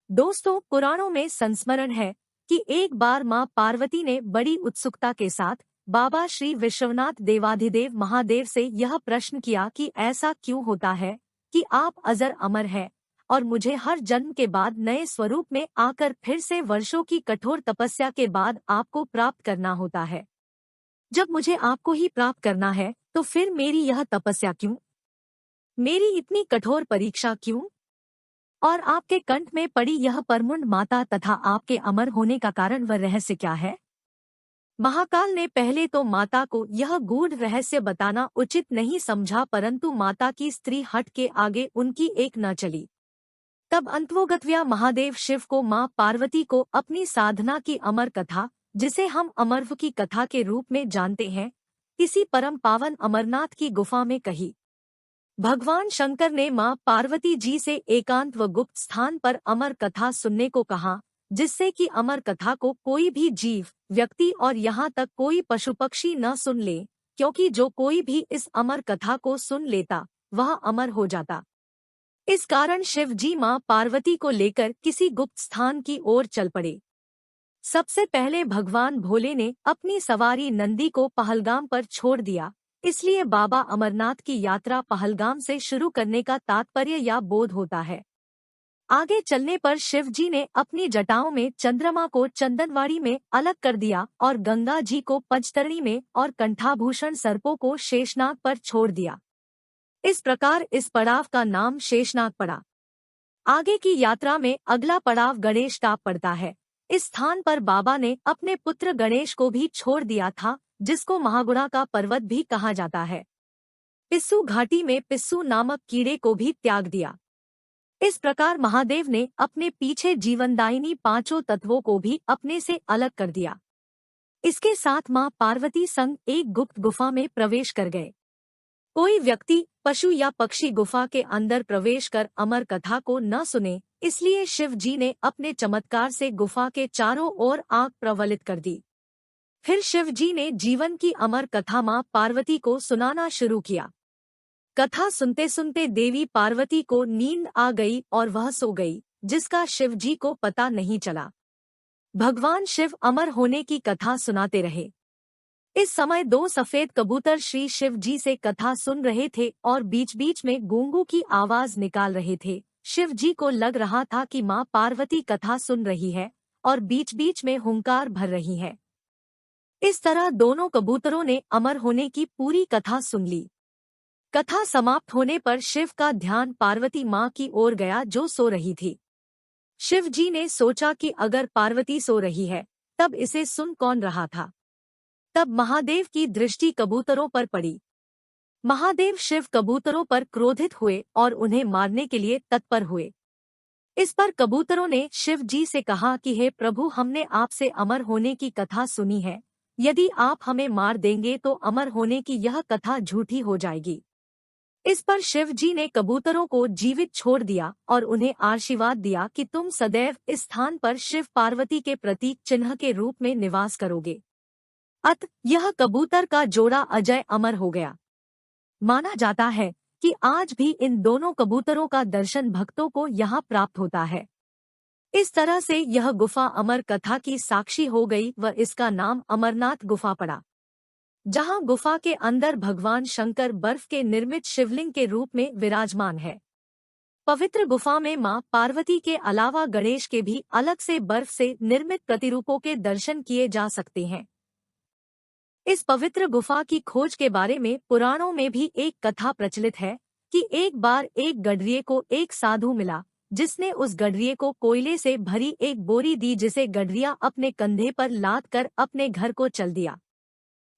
दोस्तों, पुराणों में संस्मरण है कि एक बार मां पार्वती ने बड़ी उत्सुकता के साथ बाबा श्री विश्वनाथ देवाधिदेव महादेव से यह प्रश्न किया कि ऐसा क्यों होता है कि आप अजर अमर हैं और मुझे हर जन्म के बाद नए स्वरूप में आकर फिर से वर्षों की कठोर तपस्या के बाद आपको प्राप्त करना होता है। जब मुझे आपको ही प्राप्त करना है तो फिर मेरी यह तपस्या क्यों, मेरी इतनी कठोर परीक्षा क्यों? और आपके कंठ में पड़ी यह परमुंड माता तथा आपके अमर होने का कारण व रहस्य क्या है? महाकाल ने पहले तो माता को यह गूढ़ रहस्य बताना उचित नहीं समझा, परंतु माता की स्त्री हट के आगे उनकी एक न चली। तब अंतवोगत्व्या महादेव शिव को मां पार्वती को अपनी साधना की अमर कथा, जिसे हम अमरत्व की कथा के रूप में जानते हैं, किसी परम पावन अमरनाथ की गुफा में कही। भगवान शंकर ने मां पार्वती जी से एकांत व गुप्त स्थान पर अमर कथा सुनने को कहा, जिससे कि अमर कथा को कोई भी जीव, व्यक्ति और यहाँ तक कोई पशु पक्षी न सुन ले, क्योंकि जो कोई भी इस अमर कथा को सुन लेता वह अमर हो जाता। इस कारण शिव जी मां पार्वती को लेकर किसी गुप्त स्थान की ओर चल पड़े। सबसे पहले भगवान भोले ने अपनी सवारी नंदी को पहलगाम पर छोड़ दिया, इसलिए बाबा अमरनाथ की यात्रा पहलगाम से शुरू करने का तात्पर्य या बोध होता है। आगे चलने पर शिव जी ने अपनी जटाओं में चंद्रमा को चंदनवाड़ी में अलग कर दिया और गंगा जी को पंचतरणी में और कंठाभूषण सर्पों को शेषनाग पर छोड़ दिया। इस प्रकार इस पड़ाव का नाम शेषनाग पड़ा। आगे की यात्रा में अगला पड़ाव गणेश का पड़ता है। इस स्थान पर बाबा ने अपने पुत्र गणेश को भी छोड़ दिया था, जिसको महागुणा का पर्वत भी कहा जाता है। पिस्सू घाटी में पिस्सू नामक कीड़े को भी त्याग दिया। इस प्रकार महादेव ने अपने पीछे जीवनदायिनी पांचों तत्वों को भी अपने से अलग कर दिया। इसके साथ मां पार्वती संग एक गुप्त गुफा में प्रवेश कर गए। कोई व्यक्ति, पशु या पक्षी गुफा के अंदर प्रवेश कर अमर कथा को न सुने, इसलिए शिव जी ने अपने चमत्कार से गुफा के चारों ओर आग प्रज्वलित कर दी। फिर शिव जी ने जीवन की अमर कथा मां पार्वती को सुनाना शुरू किया। कथा सुनते सुनते देवी पार्वती को नींद आ गई और वह सो गई, जिसका शिव जी को पता नहीं चला। भगवान शिव अमर होने की कथा सुनाते रहे। इस समय दो सफेद कबूतर श्री शिव जी से कथा सुन रहे थे और बीच बीच में गूंगू की आवाज निकाल रहे थे। शिव जी को लग रहा था कि मां पार्वती कथा सुन रही है और बीच बीच में हुंकार भर रही है। इस तरह दोनों कबूतरों ने अमर होने की पूरी कथा सुन ली। कथा समाप्त होने पर शिव का ध्यान पार्वती मां की ओर गया, जो सो रही थी। शिव जी ने सोचा कि अगर पार्वती सो रही है तब इसे सुन कौन रहा था। तब महादेव की दृष्टि कबूतरों पर पड़ी। महादेव शिव कबूतरों पर क्रोधित हुए और उन्हें मारने के लिए तत्पर हुए। इस पर कबूतरों ने शिव जी से कहा कि हे प्रभु, हमने आपसे अमर होने की कथा सुनी है, यदि आप हमें मार देंगे तो अमर होने की यह कथा झूठी हो जाएगी। इस पर शिव जी ने कबूतरों को जीवित छोड़ दिया और उन्हें आशीर्वाद दिया कि तुम सदैव इस स्थान पर शिव पार्वती के प्रतीक चिन्ह के रूप में निवास करोगे। अत यह कबूतर का जोड़ा अजय अमर हो गया। माना जाता है कि आज भी इन दोनों कबूतरों का दर्शन भक्तों को यहाँ प्राप्त होता है। इस तरह से यह गुफा अमर कथा की साक्षी हो गई व इसका नाम अमरनाथ गुफा पड़ा, जहाँ गुफा के अंदर भगवान शंकर बर्फ के निर्मित शिवलिंग के रूप में विराजमान है। पवित्र गुफा में मां पार्वती के अलावा गणेश के भी अलग से बर्फ से निर्मित प्रतिरूपों के दर्शन किए जा सकते हैं। इस पवित्र गुफा की खोज के बारे में पुराणों में भी एक कथा प्रचलित है कि एक बार एक गडरिये को एक साधु मिला, जिसने उस गडरिये को कोयले से भरी एक बोरी दी, जिसे गडरिया अपने कंधे पर लाद कर अपने घर को चल दिया।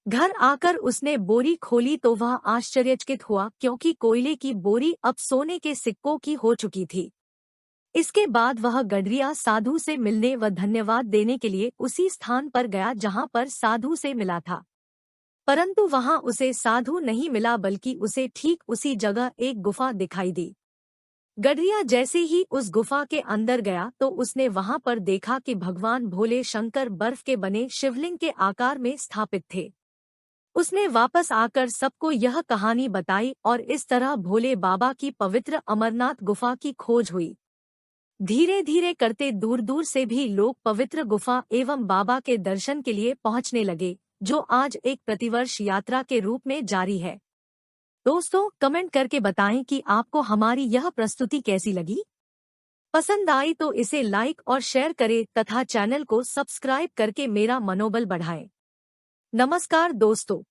घर आकर उसने बोरी खोली तो वह आश्चर्यचकित हुआ, क्योंकि कोयले की बोरी अब सोने के सिक्कों की हो चुकी थी। इसके बाद वह गडरिया साधु से मिलने व धन्यवाद देने के लिए उसी स्थान पर गया जहां पर साधु से मिला था, परंतु वहां उसे साधु नहीं मिला, बल्कि उसे ठीक उसी जगह एक गुफा दिखाई दी। गडरिया जैसे ही उस गुफा के अंदर गया तो उसने वहां पर देखा कि भगवान भोले शंकर बर्फ के बने शिवलिंग के आकार में स्थापित थे। उसने वापस आकर सबको यह कहानी बताई और इस तरह भोले बाबा की पवित्र अमरनाथ गुफा की खोज हुई। धीरे धीरे करते दूर दूर से भी लोग पवित्र गुफा एवं बाबा के दर्शन के लिए पहुंचने लगे, जो आज एक प्रतिवर्ष यात्रा के रूप में जारी है। दोस्तों, कमेंट करके बताएं कि आपको हमारी यह प्रस्तुति कैसी लगी। पसंद आई तो इसे लाइक और शेयर करें तथा चैनल को सब्सक्राइब करके मेरा मनोबल बढ़ाएं। नमस्कार दोस्तों।